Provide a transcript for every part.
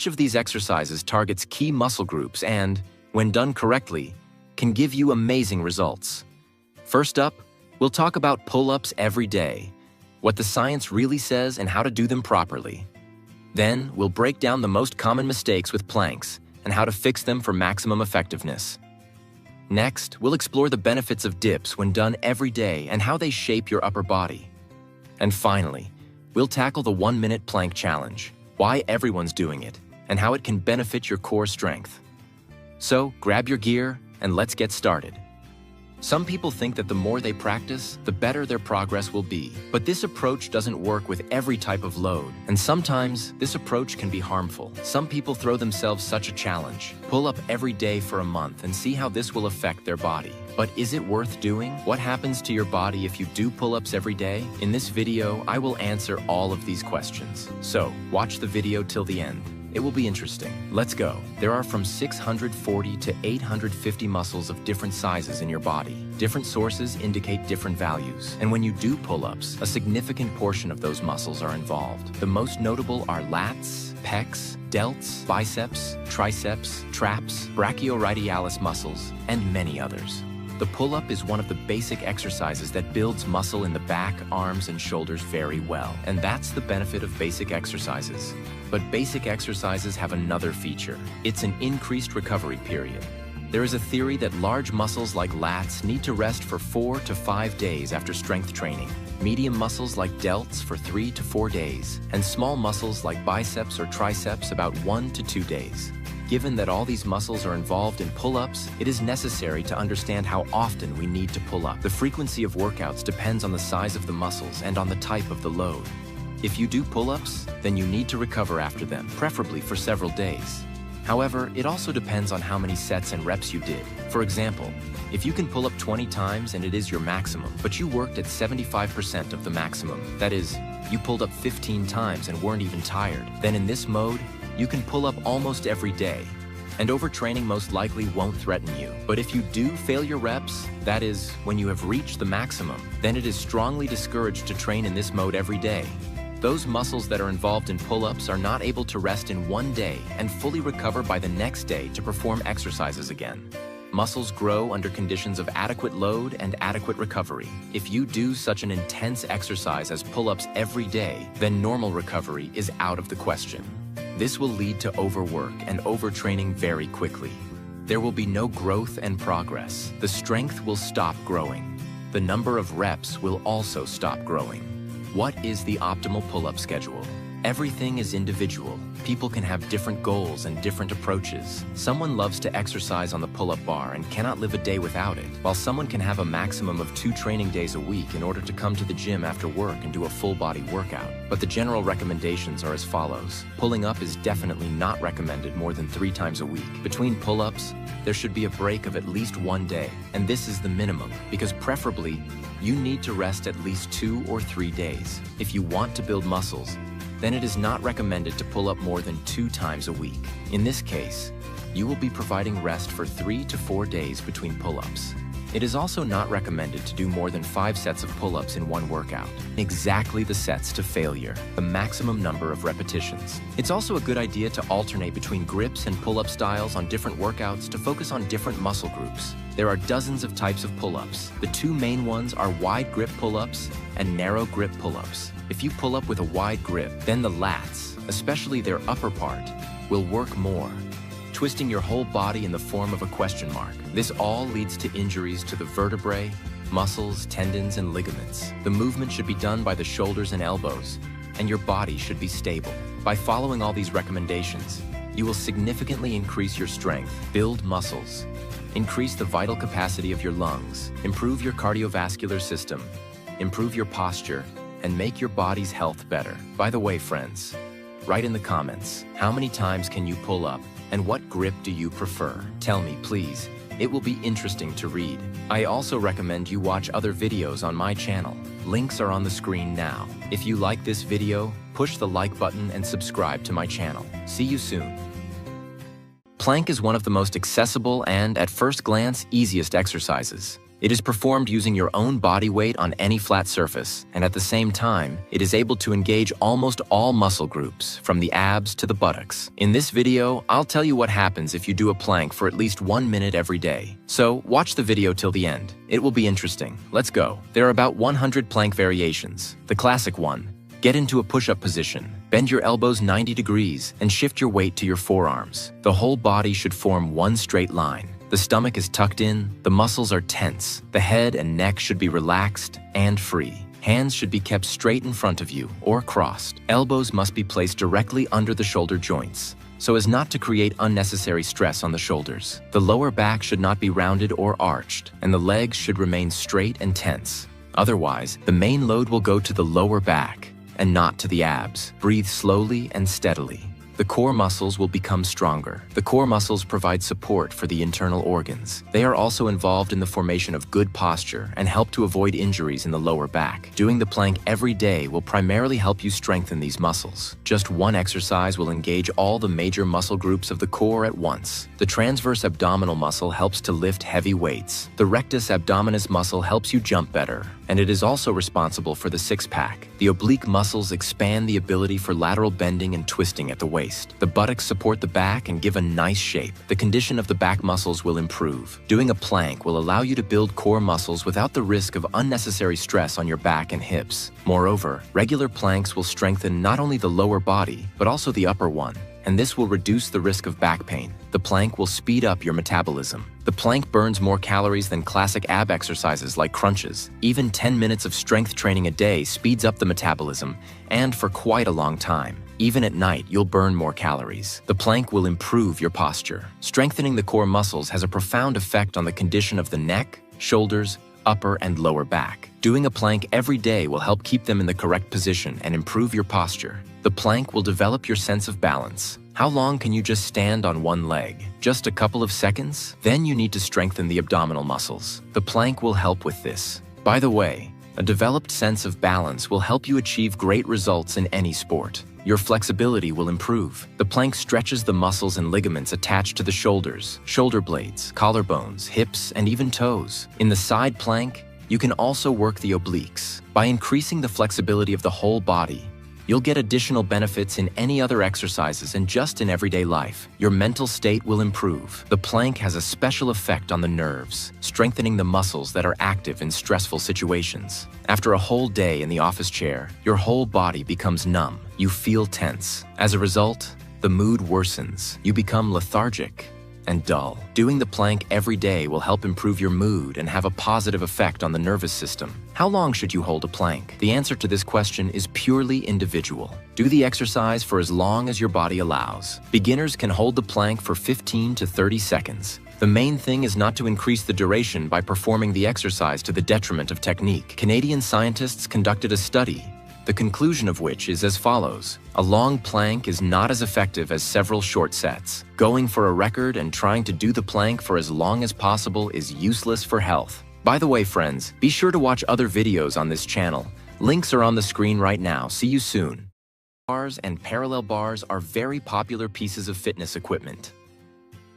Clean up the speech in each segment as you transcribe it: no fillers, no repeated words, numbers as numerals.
Each of these exercises targets key muscle groups and, when done correctly, can give you amazing results. First up, we'll talk about pull-ups every day, what the science really says and how to do them properly. Then, we'll break down the most common mistakes with planks and how to fix them for maximum effectiveness. Next, we'll explore the benefits of dips when done every day and how they shape your upper body. And finally, we'll tackle the 1-minute plank challenge, why everyone's doing it, and how it can benefit your core strength. So, grab your gear and let's get started. Some people think that the more they practice, the better their progress will be. But this approach doesn't work with every type of load, and sometimes this approach can be harmful. Some people throw themselves such a challenge, pull up every day for a month and see how this will affect their body. But is it worth doing? What happens to your body if you do pull-ups every day? In this video, I will answer all of these questions. So, watch the video till the end. It will be interesting. Let's go. There are from 640 to 850 muscles of different sizes in your body. Different sources indicate different values. And when you do pull-ups, a significant portion of those muscles are involved. The most notable are lats, pecs, delts, biceps, triceps, traps, brachioradialis muscles, and many others. The pull-up is one of the basic exercises that builds muscle in the back, arms, and shoulders very well. And that's the benefit of basic exercises. But basic exercises have another feature. It's an increased recovery period. There is a theory that large muscles like lats need to rest for 4 to 5 days after strength training, medium muscles like delts for 3 to 4 days, and small muscles like biceps or triceps about 1 to 2 days. Given that all these muscles are involved in pull-ups, it is necessary to understand how often we need to pull up. The frequency of workouts depends on the size of the muscles and on the type of the load. If you do pull-ups, then you need to recover after them, preferably for several days. However, it also depends on how many sets and reps you did. For example, if you can pull up 20 times and it is your maximum, but you worked at 75% of the maximum, that is, you pulled up 15 times and weren't even tired, then in this mode, you can pull up almost every day, and overtraining most likely won't threaten you. But if you do fail your reps, that is, when you have reached the maximum, then it is strongly discouraged to train in this mode every day. Those muscles that are involved in pull-ups are not able to rest in one day and fully recover by the next day to perform exercises again. Muscles grow under conditions of adequate load and adequate recovery. If you do such an intense exercise as pull-ups every day, then normal recovery is out of the question. This will lead to overwork and overtraining very quickly. There will be no growth and progress. The strength will stop growing. The number of reps will also stop growing. What is the optimal pull-up schedule? Everything is individual. People can have different goals and different approaches. Someone loves to exercise on the pull-up bar and cannot live a day without it, while someone can have a maximum of 2 training days a week in order to come to the gym after work and do a full-body workout. But the general recommendations are as follows. Pulling up is definitely not recommended more than 3 times a week. Between pull-ups, there should be a break of at least 1 day, and this is the minimum, because preferably, you need to rest at least 2 or 3 days. If you want to build muscles, then it is not recommended to pull up more than 2 times a week. In this case, you will be providing rest for 3 to 4 days between pull-ups. It is also not recommended to do more than 5 sets of pull-ups in one workout. Exactly the sets to failure, the maximum number of repetitions. It's also a good idea to alternate between grips and pull-up styles on different workouts to focus on different muscle groups. There are dozens of types of pull-ups. The 2 main ones are wide grip pull-ups and narrow grip pull-ups. If you pull up with a wide grip, then the lats, especially their upper part, will work more, twisting your whole body in the form of a question mark. This all leads to injuries to the vertebrae, muscles, tendons, and ligaments. The movement should be done by the shoulders and elbows, and your body should be stable. By following all these recommendations, you will significantly increase your strength, build muscles, increase the vital capacity of your lungs, improve your cardiovascular system, improve your posture, and make your body's health better. By the way, friends, write in the comments, how many times can you pull up, and what grip do you prefer? Tell me, please. It will be interesting to read. I also recommend you watch other videos on my channel. Links are on the screen now. If you like this video, push the like button and subscribe to my channel. See you soon. Plank is one of the most accessible and, at first glance, easiest exercises. It is performed using your own body weight on any flat surface, and at the same time, it is able to engage almost all muscle groups, from the abs to the buttocks. In this video, I'll tell you what happens if you do a plank for at least 1 minute every day. So, watch the video till the end. It will be interesting. Let's go. There are about 100 plank variations. The classic one: get into a push-up position. Bend your elbows 90 degrees and shift your weight to your forearms. The whole body should form one straight line. The stomach is tucked in, the muscles are tense, the head and neck should be relaxed and free. Hands should be kept straight in front of you or crossed. Elbows must be placed directly under the shoulder joints, so as not to create unnecessary stress on the shoulders. The lower back should not be rounded or arched, and the legs should remain straight and tense. Otherwise, the main load will go to the lower back and not to the abs. Breathe slowly and steadily. The core muscles will become stronger. The core muscles provide support for the internal organs. They are also involved in the formation of good posture and help to avoid injuries in the lower back. Doing the plank every day will primarily help you strengthen these muscles. Just one exercise will engage all the major muscle groups of the core at once. The transverse abdominal muscle helps to lift heavy weights. The rectus abdominis muscle helps you jump better, and it is also responsible for the six-pack. The oblique muscles expand the ability for lateral bending and twisting at the waist. The buttocks support the back and give a nice shape. The condition of the back muscles will improve. Doing a plank will allow you to build core muscles without the risk of unnecessary stress on your back and hips. Moreover, regular planks will strengthen not only the lower body, but also the upper one, and this will reduce the risk of back pain. The plank will speed up your metabolism. The plank burns more calories than classic ab exercises like crunches. Even 10 minutes of strength training a day speeds up the metabolism, and for quite a long time. Even at night, you'll burn more calories. The plank will improve your posture. Strengthening the core muscles has a profound effect on the condition of the neck, shoulders, upper and lower back. Doing a plank every day will help keep them in the correct position and improve your posture. The plank will develop your sense of balance. How long can you just stand on one leg? Just a couple of seconds? Then you need to strengthen the abdominal muscles. The plank will help with this. By the way, a developed sense of balance will help you achieve great results in any sport. Your flexibility will improve. The plank stretches the muscles and ligaments attached to the shoulders, shoulder blades, collarbones, hips, and even toes. In the side plank, you can also work the obliques. By increasing the flexibility of the whole body, you'll get additional benefits in any other exercises and just in everyday life. Your mental state will improve. The plank has a special effect on the nerves, strengthening the muscles that are active in stressful situations. After a whole day in the office chair, your whole body becomes numb. You feel tense. As a result, the mood worsens. You become lethargic and dull. Doing the plank every day will help improve your mood and have a positive effect on the nervous system. How long should you hold a plank? The answer to this question is purely individual. Do the exercise for as long as your body allows. Beginners can hold the plank for 15 to 30 seconds. The main thing is not to increase the duration by performing the exercise to the detriment of technique. Canadian scientists conducted a study, the conclusion of which is as follows: a long plank is not as effective as several short sets. Going for a record and trying to do the plank for as long as possible is useless for health. By the way, friends, be sure to watch other videos on this channel. Links are on the screen right now. See you soon. Bars and parallel bars are very popular pieces of fitness equipment.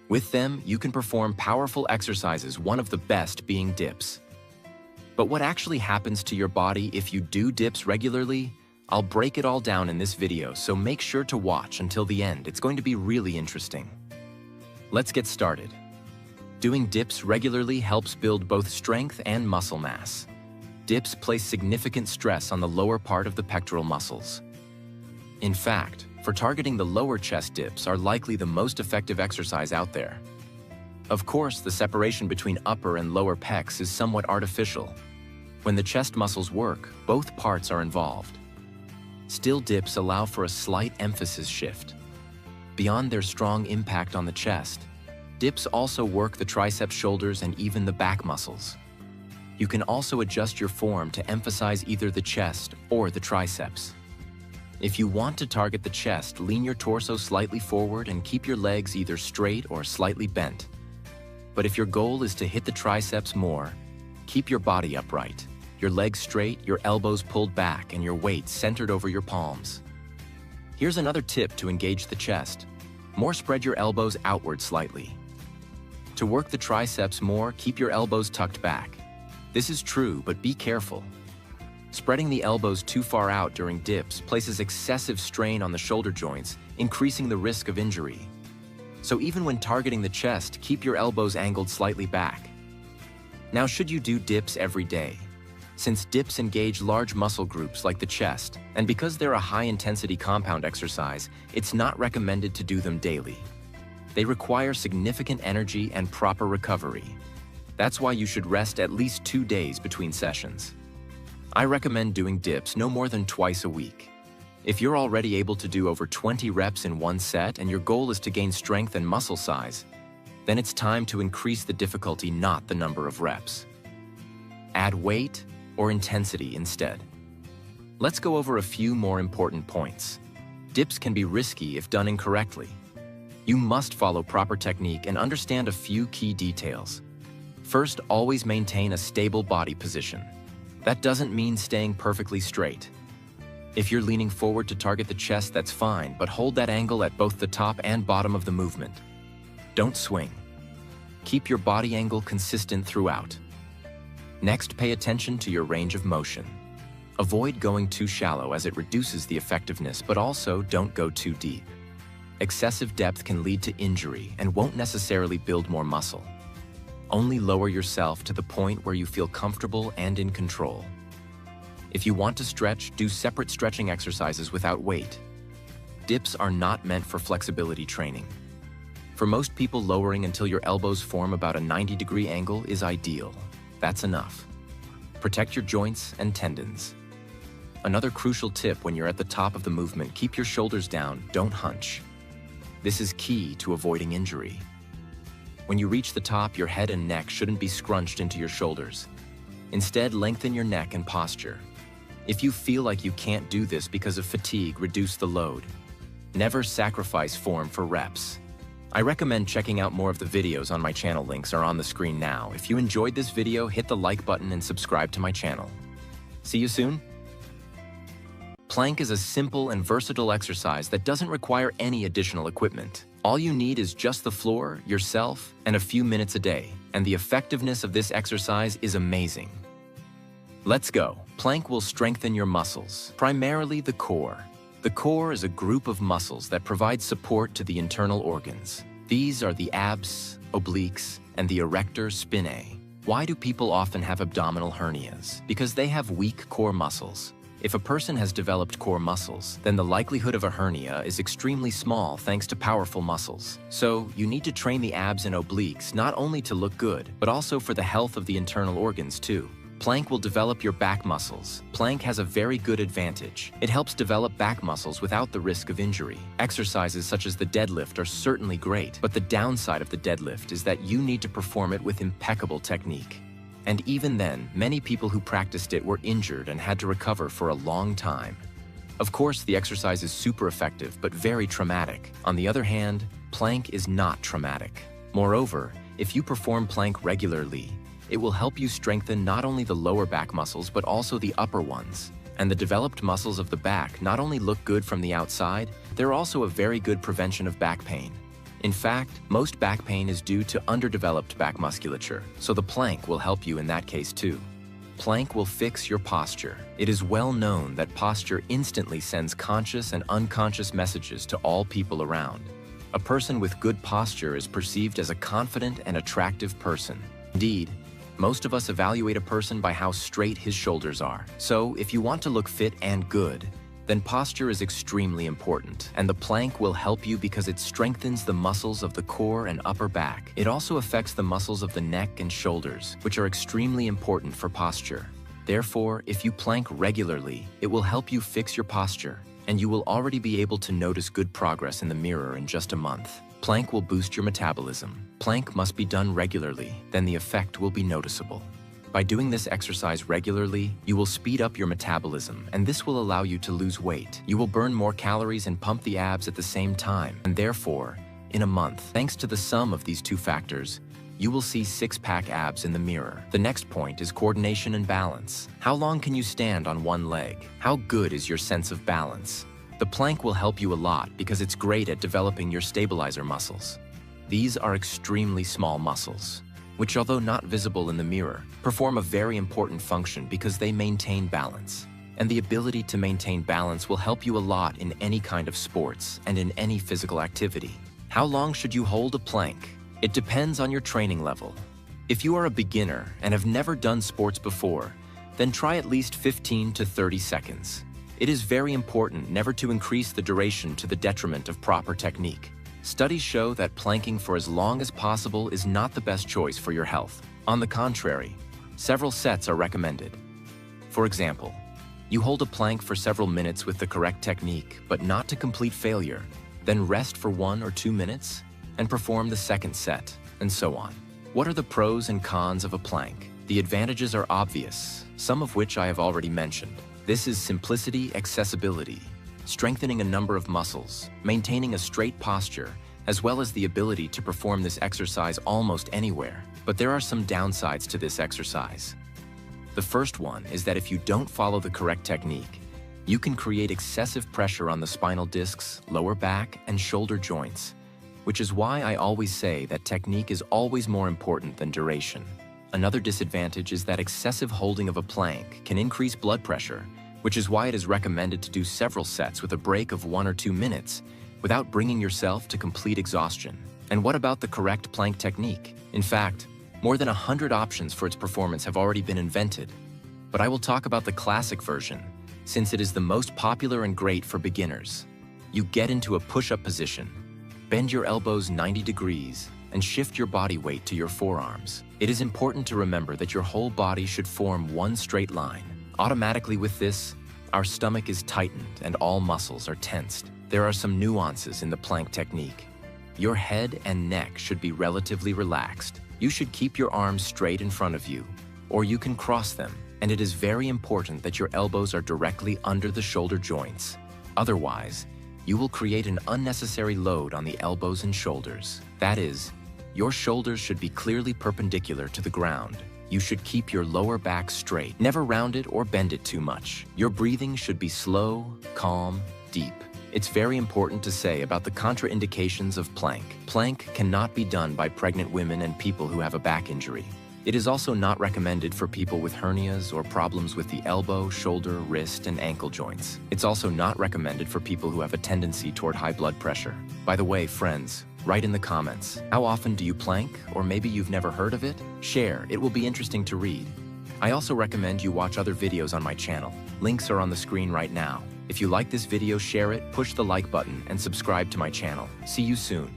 With them, you can perform powerful exercises, one of the best being dips. But what actually happens to your body if you do dips regularly? I'll break it all down in this video, so make sure to watch until the end. It's going to be really interesting. Let's get started. Doing dips regularly helps build both strength and muscle mass. Dips place significant stress on the lower part of the pectoral muscles. In fact, for targeting the lower chest, dips are likely the most effective exercise out there. Of course, the separation between upper and lower pecs is somewhat artificial. When the chest muscles work, both parts are involved. Still, dips allow for a slight emphasis shift. Beyond their strong impact on the chest, dips also work the triceps, shoulders, and even the back muscles. You can also adjust your form to emphasize either the chest or the triceps. If you want to target the chest, lean your torso slightly forward and keep your legs either straight or slightly bent. But if your goal is to hit the triceps more, keep your body upright, your legs straight, your elbows pulled back, and your weight centered over your palms. Here's another tip to engage the chest. More, spread your elbows outward slightly. To work the triceps more, keep your elbows tucked back. This is true, but be careful. Spreading the elbows too far out during dips places excessive strain on the shoulder joints, increasing the risk of injury. So even when targeting the chest, keep your elbows angled slightly back. Now, should you do dips every day? Since dips engage large muscle groups like the chest, and because they're a high-intensity compound exercise, it's not recommended to do them daily. They require significant energy and proper recovery. That's why you should rest at least 2 days between sessions. I recommend doing dips no more than twice a week. If you're already able to do over 20 reps in one set and your goal is to gain strength and muscle size, then it's time to increase the difficulty, not the number of reps. Add weight or intensity instead. Let's go over a few more important points. Dips can be risky if done incorrectly. You must follow proper technique and understand a few key details. First, always maintain a stable body position. That doesn't mean staying perfectly straight. If you're leaning forward to target the chest, that's fine, but hold that angle at both the top and bottom of the movement. Don't swing. Keep your body angle consistent throughout. Next, pay attention to your range of motion. Avoid going too shallow as it reduces the effectiveness, but also don't go too deep. Excessive depth can lead to injury and won't necessarily build more muscle. Only lower yourself to the point where you feel comfortable and in control. If you want to stretch, do separate stretching exercises without weight. Dips are not meant for flexibility training. For most people, lowering until your elbows form about a 90-degree angle is ideal. That's enough. Protect your joints and tendons. Another crucial tip when you're at the top of the movement: keep your shoulders down, don't hunch. This is key to avoiding injury. When you reach the top, your head and neck shouldn't be scrunched into your shoulders. Instead, lengthen your neck and posture. If you feel like you can't do this because of fatigue, reduce the load. Never sacrifice form for reps. I recommend checking out more of the videos on my channel. Links are on the screen now. If you enjoyed this video, hit the like button and subscribe to my channel. See you soon. Plank is a simple and versatile exercise that doesn't require any additional equipment. All you need is just the floor, yourself, and a few minutes a day, and the effectiveness of this exercise is amazing. Let's go. Plank will strengthen your muscles, primarily the core. The core is a group of muscles that provide support to the internal organs. These are the abs, obliques, and the erector spinae. Why do people often have abdominal hernias? Because they have weak core muscles. If a person has developed core muscles, then the likelihood of a hernia is extremely small thanks to powerful muscles. So, you need to train the abs and obliques not only to look good, but also for the health of the internal organs too. Plank will develop your back muscles. Plank has a very good advantage. It helps develop back muscles without the risk of injury. Exercises such as the deadlift are certainly great, but the downside of the deadlift is that you need to perform it with impeccable technique. And even then, many people who practiced it were injured and had to recover for a long time. Of course, the exercise is super effective, but very traumatic. On the other hand, plank is not traumatic. Moreover, if you perform plank regularly, it will help you strengthen not only the lower back muscles, but also the upper ones. And the developed muscles of the back not only look good from the outside, they're also a very good prevention of back pain. In fact, most back pain is due to underdeveloped back musculature, so the plank will help you in that case too. Plank will fix your posture. It is well known that posture instantly sends conscious and unconscious messages to all people around. A person with good posture is perceived as a confident and attractive person. Indeed, most of us evaluate a person by how straight his shoulders are. So, if you want to look fit and good, then posture is extremely important, and the plank will help you because it strengthens the muscles of the core and upper back. It also affects the muscles of the neck and shoulders, which are extremely important for posture. Therefore, if you plank regularly, it will help you fix your posture, and you will already be able to notice good progress in the mirror in just a month. Plank will boost your metabolism. Plank must be done regularly, then the effect will be noticeable. By doing this exercise regularly, you will speed up your metabolism, and this will allow you to lose weight. You will burn more calories and pump the abs at the same time, and therefore, in a month, thanks to the sum of these two factors, you will see six-pack abs in the mirror. The next point is coordination and balance. How long can you stand on one leg? How good is your sense of balance? The plank will help you a lot because it's great at developing your stabilizer muscles. These are extremely small muscles. which, although not visible in the mirror, perform a very important function because they maintain balance. And the ability to maintain balance will help you a lot in any kind of sports and in any physical activity. How long should you hold a plank? It depends on your training level. If you are a beginner and have never done sports before, then try at least 15 to 30 seconds. It is very important never to increase the duration to the detriment of proper technique. Studies show that planking for as long as possible is not the best choice for your health. On the contrary, several sets are recommended. For example, you hold a plank for several minutes with the correct technique, but not to complete failure. Then rest for 1 or 2 minutes and perform the second set, and so on. What are the pros and cons of a plank? The advantages are obvious, some of which I have already mentioned. This is simplicity, accessibility, strengthening a number of muscles, maintaining a straight posture, as well as the ability to perform this exercise almost anywhere. But there are some downsides to this exercise. The first one is that if you don't follow the correct technique, you can create excessive pressure on the spinal discs, lower back, and shoulder joints, which is why I always say that technique is always more important than duration. Another disadvantage is that excessive holding of a plank can increase blood pressure, which is why it is recommended to do several sets with a break of 1 or 2 minutes without bringing yourself to complete exhaustion. And what about the correct plank technique? In fact, more than 100 options for its performance have already been invented. But I will talk about the classic version, since it is the most popular and great for beginners. You get into a push-up position, bend your elbows 90 degrees, and shift your body weight to your forearms. It is important to remember that your whole body should form one straight line. Automatically with this, our stomach is tightened and all muscles are tensed. There are some nuances in the plank technique. Your head and neck should be relatively relaxed. You should keep your arms straight in front of you, or you can cross them, and it is very important that your elbows are directly under the shoulder joints. Otherwise, you will create an unnecessary load on the elbows and shoulders. That is, your shoulders should be clearly perpendicular to the ground. You should keep your lower back straight, never round it or bend it too much. Your breathing should be slow, calm, deep. It's very important to say about the contraindications of plank. Plank cannot be done by pregnant women and people who have a back injury. It is also not recommended for people with hernias or problems with the elbow, shoulder, wrist, and ankle joints. It's also not recommended for people who have a tendency toward high blood pressure. By the way, friends, write in the comments, how often do you plank? Or maybe you've never heard of it? Share, it will be interesting to read. I also recommend you watch other videos on my channel. Links are on the screen right now. If you like this video, share it, push the like button, and subscribe to my channel. See you soon.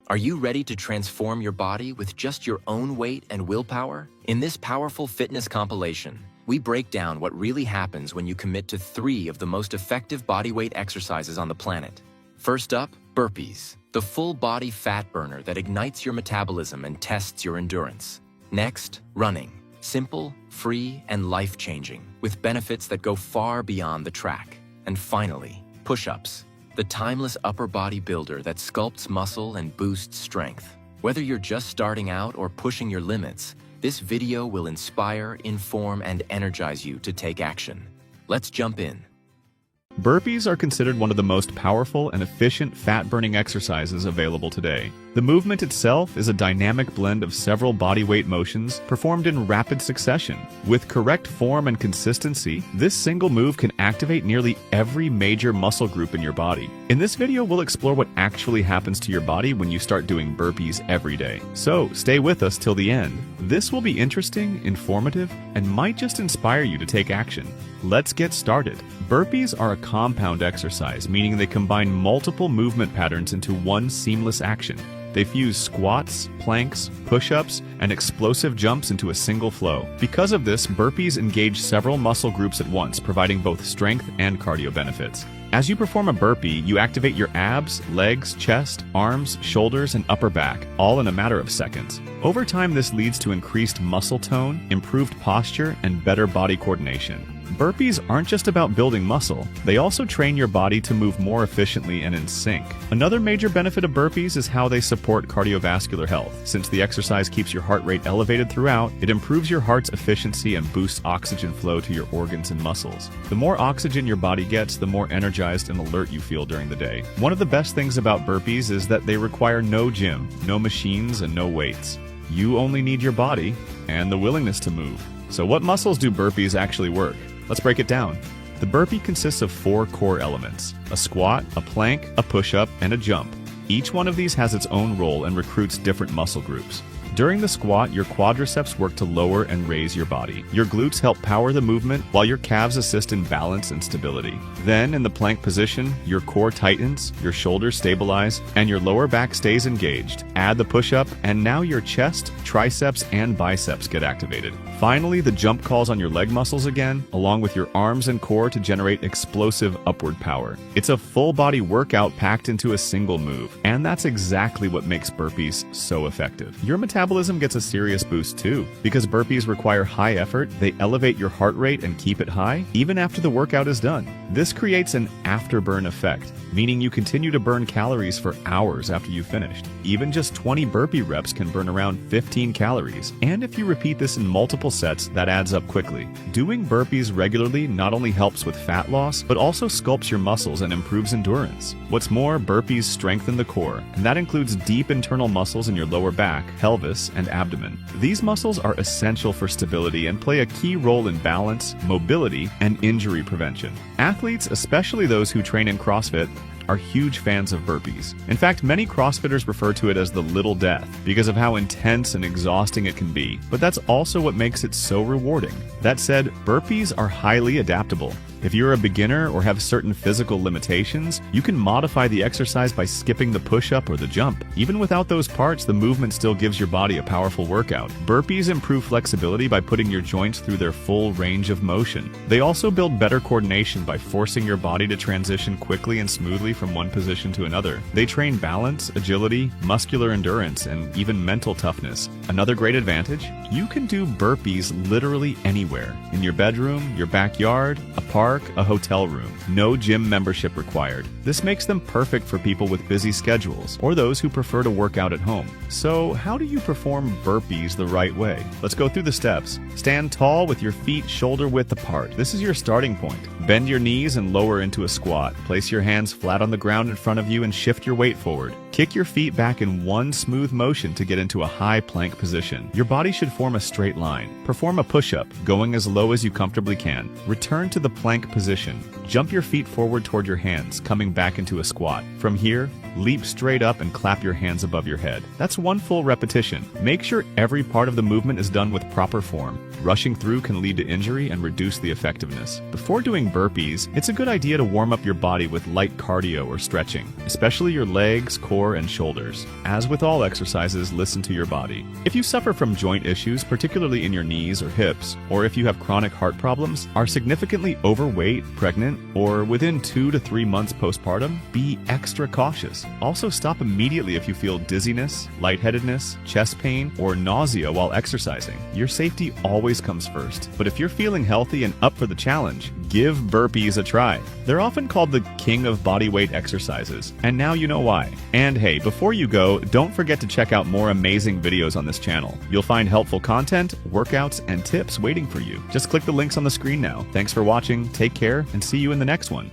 Are you ready to transform your body with just your own weight and willpower? In this powerful fitness compilation, we break down what really happens when you commit to 3 of the most effective bodyweight exercises on the planet. First up, burpees, the full body fat burner that ignites your metabolism and tests your endurance. Next, running. Simple, free, and life-changing, with benefits that go far beyond the track. And finally, push-ups, the timeless upper body builder that sculpts muscle and boosts strength. Whether you're just starting out or pushing your limits, this video will inspire, inform, and energize you to take action. Let's jump in. Burpees are considered one of the most powerful and efficient fat-burning exercises available today. The movement itself is a dynamic blend of several bodyweight motions performed in rapid succession. With correct form and consistency, this single move can activate nearly every major muscle group in your body. In this video, we'll explore what actually happens to your body when you start doing burpees every day. So stay with us till the end. This will be interesting, informative, and might just inspire you to take action. Let's get started. Burpees are a compound exercise, meaning they combine multiple movement patterns into one seamless action. They fuse squats, planks, push-ups, and explosive jumps into a single flow. Because of this, burpees engage several muscle groups at once, providing both strength and cardio benefits. As you perform a burpee, you activate your abs, legs, chest, arms, shoulders, and upper back, all in a matter of seconds. Over time, this leads to increased muscle tone, improved posture, and better body coordination. Burpees aren't just about building muscle, they also train your body to move more efficiently and in sync. Another major benefit of burpees is how they support cardiovascular health. Since the exercise keeps your heart rate elevated throughout, it improves your heart's efficiency and boosts oxygen flow to your organs and muscles. The more oxygen your body gets, the more energized and alert you feel during the day. One of the best things about burpees is that they require no gym, no machines, and no weights. You only need your body and the willingness to move. So what muscles do burpees actually work? Let's break it down. The burpee consists of 4 core elements: a squat, a plank, a push-up, and a jump. Each one of these has its own role and recruits different muscle groups. During the squat, your quadriceps work to lower and raise your body. Your glutes help power the movement, while your calves assist in balance and stability. Then, in the plank position, your core tightens, your shoulders stabilize, and your lower back stays engaged. Add the push-up, and now your chest, triceps, and biceps get activated. Finally, the jump calls on your leg muscles again, along with your arms and core to generate explosive upward power. It's a full-body workout packed into a single move, and that's exactly what makes burpees so effective. Your metabolism gets a serious boost too. Because burpees require high effort, they elevate your heart rate and keep it high, even after the workout is done. This creates an afterburn effect, meaning you continue to burn calories for hours after you've finished. Even just 20 burpee reps can burn around 15 calories, and if you repeat this in multiple sets, that adds up quickly. Doing burpees regularly not only helps with fat loss, but also sculpts your muscles and improves endurance. What's more, burpees strengthen the core, and that includes deep internal muscles in your lower back, pelvis, and abdomen. These muscles are essential for stability and play a key role in balance, mobility, and injury prevention. Athletes, especially those who train in CrossFit, are huge fans of burpees. In fact, many CrossFitters refer to it as the little death because of how intense and exhausting it can be, but that's also what makes it so rewarding. That said, burpees are highly adaptable. If you're a beginner or have certain physical limitations, you can modify the exercise by skipping the push-up or the jump. Even without those parts, the movement still gives your body a powerful workout. Burpees improve flexibility by putting your joints through their full range of motion. They also build better coordination by forcing your body to transition quickly and smoothly from one position to another. They train balance, agility, muscular endurance, and even mental toughness. Another great advantage? You can do burpees literally anywhere. In your bedroom, your backyard, a park, a hotel room. No gym membership required. This makes them perfect for people with busy schedules or those who prefer to work out at home. So, how do you perform burpees the right way? Let's go through the steps. Stand tall with your feet shoulder width apart. This is your starting point. Bend your knees and lower into a squat. Place your hands flat on the ground in front of you and shift your weight forward. Kick your feet back in one smooth motion to get into a high plank position. Your body should form a straight line. Perform a push-up, going as low as you comfortably can. Return to the plank position. Jump your feet forward toward your hands, coming back into a squat. From here, leap straight up and clap your hands above your head. That's one full repetition. Make sure every part of the movement is done with proper form. Rushing through can lead to injury and reduce the effectiveness. Before doing burpees, it's a good idea to warm up your body with light cardio or stretching, especially your legs, core, and shoulders. As with all exercises, listen to your body. If you suffer from joint issues, particularly in your knees or hips, or if you have chronic heart problems, are significantly overweight, pregnant, or within 2 to 3 months postpartum, be extra cautious. Also, stop immediately if you feel dizziness, lightheadedness, chest pain, or nausea while exercising. Your safety always comes first. But if you're feeling healthy and up for the challenge, give burpees a try. They're often called the king of bodyweight exercises, and now you know why. And hey, before you go, don't forget to check out more amazing videos on this channel. You'll find helpful content, workouts, and tips waiting for you. Just click the links on the screen now. Thanks for watching, take care, and see you in the next one.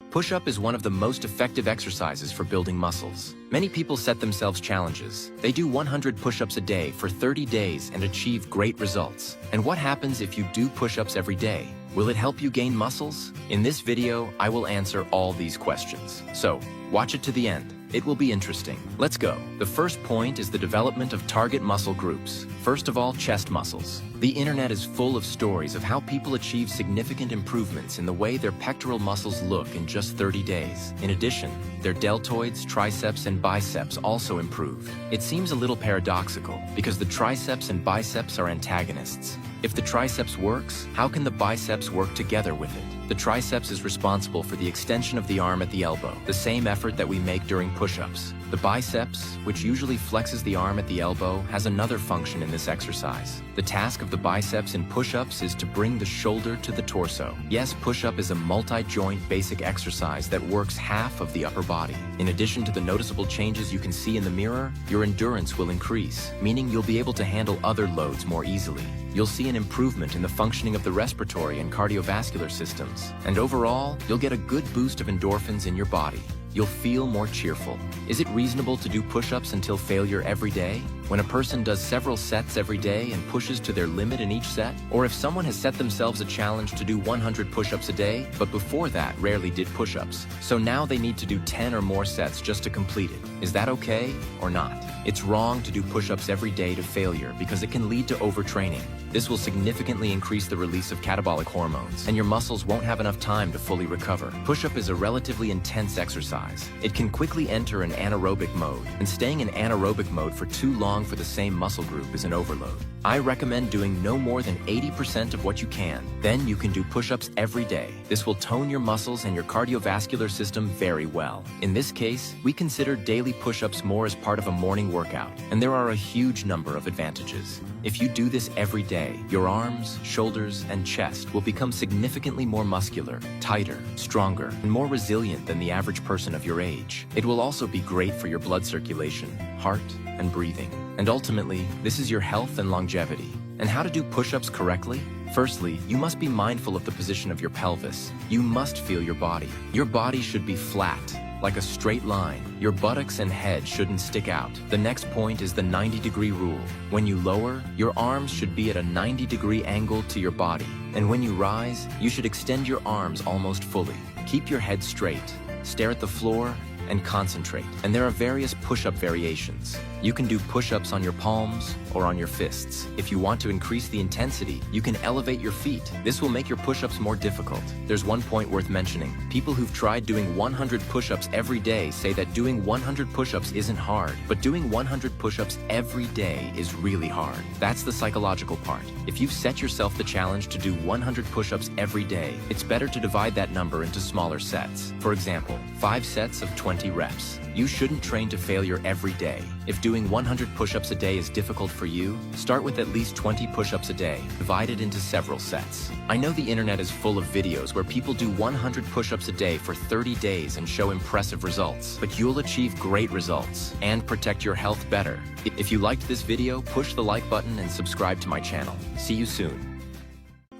Push-up is one of the most effective exercises for building muscles. Many people set themselves challenges. They do 100 push-ups a day for 30 days and achieve great results. And what happens if you do push-ups every day? Will it help you gain muscles? In this video, I will answer all these questions. So, watch it to the end. It will be interesting. Let's go. The first point is the development of target muscle groups. First of all, chest muscles. The internet is full of stories of how people achieve significant improvements in the way their pectoral muscles look in just 30 days. In addition, their deltoids, triceps, and biceps also improved. It seems a little paradoxical because the triceps and biceps are antagonists. If the triceps works, how can the biceps work together with it? The triceps is responsible for the extension of the arm at the elbow, the same effort that we make during push-ups. The biceps, which usually flexes the arm at the elbow, has another function in this exercise. The task of the biceps in push-ups is to bring the shoulder to the torso. Yes, push-up is a multi-joint basic exercise that works half of the upper body. In addition to the noticeable changes you can see in the mirror, your endurance will increase, meaning you'll be able to handle other loads more easily. You'll see an improvement in the functioning of the respiratory and cardiovascular systems. And overall, you'll get a good boost of endorphins in your body. You'll feel more cheerful. Is it reasonable to do push-ups until failure every day? When a person does several sets every day and pushes to their limit in each set, or if someone has set themselves a challenge to do 100 push-ups a day, but before that rarely did push-ups, so now they need to do 10 or more sets just to complete it. Is that okay or not? It's wrong to do push-ups every day to failure because it can lead to overtraining. This will significantly increase the release of catabolic hormones, and your muscles won't have enough time to fully recover. Push-up is a relatively intense exercise. It can quickly enter an anaerobic mode, and staying in anaerobic mode for too long for the same muscle group is an overload. I recommend doing no more than 80% of what you can. Then you can do push-ups every day. This will tone your muscles and your cardiovascular system very well. In this case, we consider daily push-ups more as part of a morning workout, and there are a huge number of advantages. If you do this every day, your arms, shoulders, and chest will become significantly more muscular, tighter, stronger, and more resilient than the average person of your age. It will also be great for your blood circulation, heart, and breathing. And ultimately, this is your health and longevity. And how to do push-ups correctly? Firstly, you must be mindful of the position of your pelvis. You must feel your body. Your body should be flat, like a straight line. Your buttocks and head shouldn't stick out. The next point is the 90-degree rule. When you lower, your arms should be at a 90-degree angle to your body. And when you rise, you should extend your arms almost fully. Keep your head straight, stare at the floor, and concentrate. And there are various push-up variations. You can do push-ups on your palms or on your fists. If you want to increase the intensity, you can elevate your feet. This will make your push-ups more difficult. There's one point worth mentioning. People who've tried doing 100 push-ups every day say that doing 100 push-ups isn't hard, but doing 100 push-ups every day is really hard. That's the psychological part. If you've set yourself the challenge to do 100 push-ups every day, it's better to divide that number into smaller sets. For example, 5 sets of 20 reps. You shouldn't train to failure every day. If doing 100 push-ups a day is difficult for you, start with at least 20 push-ups a day, divided into several sets. I know the internet is full of videos where people do 100 push-ups a day for 30 days and show impressive results, but you'll achieve great results and protect your health better. If you liked this video, push the like button and subscribe to my channel. See you soon.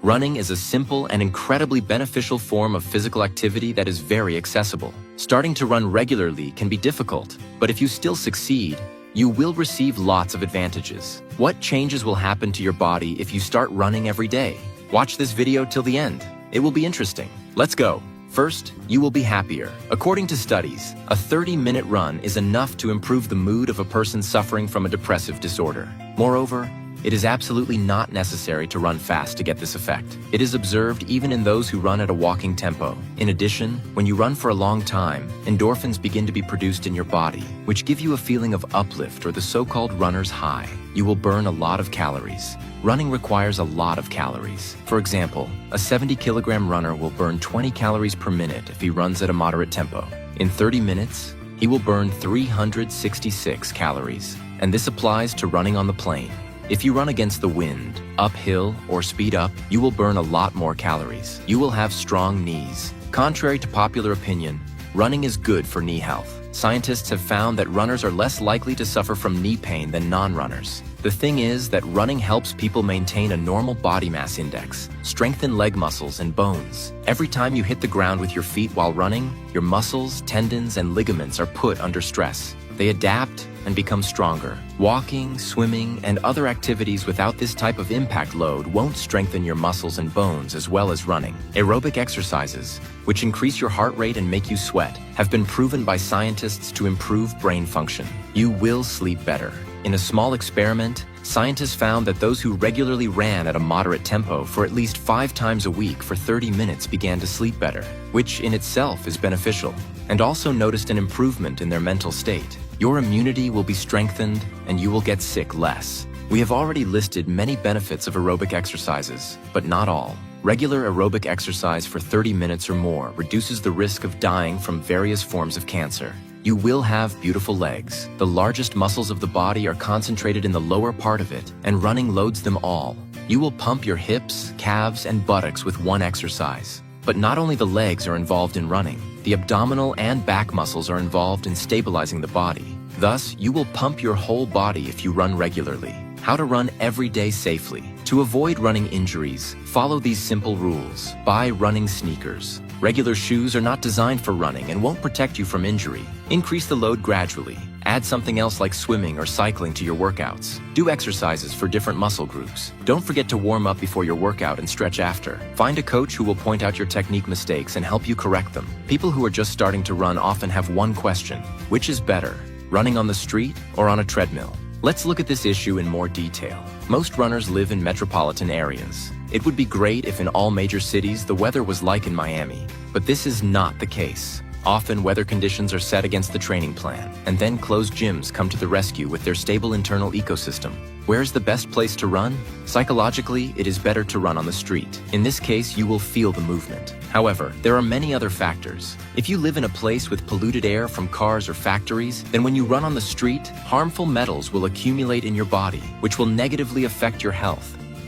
Running is a simple and incredibly beneficial form of physical activity that is very accessible. Starting to run regularly can be difficult, but if you still succeed, you will receive lots of advantages. What changes will happen to your body if you start running every day? Watch this video till the end. It will be interesting. Let's go. First, you will be happier. According to studies, a 30-minute run is enough to improve the mood of a person suffering from a depressive disorder. Moreover, it is absolutely not necessary to run fast to get this effect. It is observed even in those who run at a walking tempo. In addition, when you run for a long time, endorphins begin to be produced in your body, which give you a feeling of uplift or the so-called runner's high. You will burn a lot of calories. Running requires a lot of calories. For example, a 70-kilogram runner will burn 20 calories per minute if he runs at a moderate tempo. In 30 minutes, he will burn 366 calories, and this applies to running on the plane. If you run against the wind, uphill, or speed up, you will burn a lot more calories. You will have strong knees. Contrary to popular opinion, running is good for knee health. Scientists have found that runners are less likely to suffer from knee pain than non-runners. The thing is that running helps people maintain a normal body mass index, strengthen leg muscles and bones. Every time you hit the ground with your feet while running, your muscles, tendons, and ligaments are put under stress. They adapt and become stronger. Walking, swimming, and other activities without this type of impact load won't strengthen your muscles and bones as well as running. Aerobic exercises, which increase your heart rate and make you sweat, have been proven by scientists to improve brain function. You will sleep better. In a small experiment, scientists found that those who regularly ran at a moderate tempo for at least 5 times a week for 30 minutes began to sleep better, which in itself is beneficial, and also noticed an improvement in their mental state. Your immunity will be strengthened and you will get sick less. We have already listed many benefits of aerobic exercises, but not all. Regular aerobic exercise for 30 minutes or more reduces the risk of dying from various forms of cancer. You will have beautiful legs. The largest muscles of the body are concentrated in the lower part of it, and running loads them all. You will pump your hips, calves, and buttocks with one exercise. But not only the legs are involved in running, the abdominal and back muscles are involved in stabilizing the body. Thus, you will pump your whole body if you run regularly. How to run every day safely. To avoid running injuries, follow these simple rules. Buy running sneakers. Regular shoes are not designed for running and won't protect you from injury. Increase the load gradually. Add something else like swimming or cycling to your workouts. Do exercises for different muscle groups. Don't forget to warm up before your workout and stretch after. Find a coach who will point out your technique mistakes and help you correct them. People who are just starting to run often have one question: which is better, running on the street or on a treadmill? Let's look at this issue in more detail. Most runners live in metropolitan areas. It would be great if in all major cities the weather was like in Miami, but this is not the case. Often weather conditions are set against the training plan, and then closed gyms come to the rescue with their stable internal ecosystem. Where's the best place to run? Psychologically, it is better to run on the street. In this case, you will feel the movement. However, there are many other factors. If you live in a place with polluted air from cars or factories, then when you run on the street, harmful metals will accumulate in your body, which will negatively affect your health.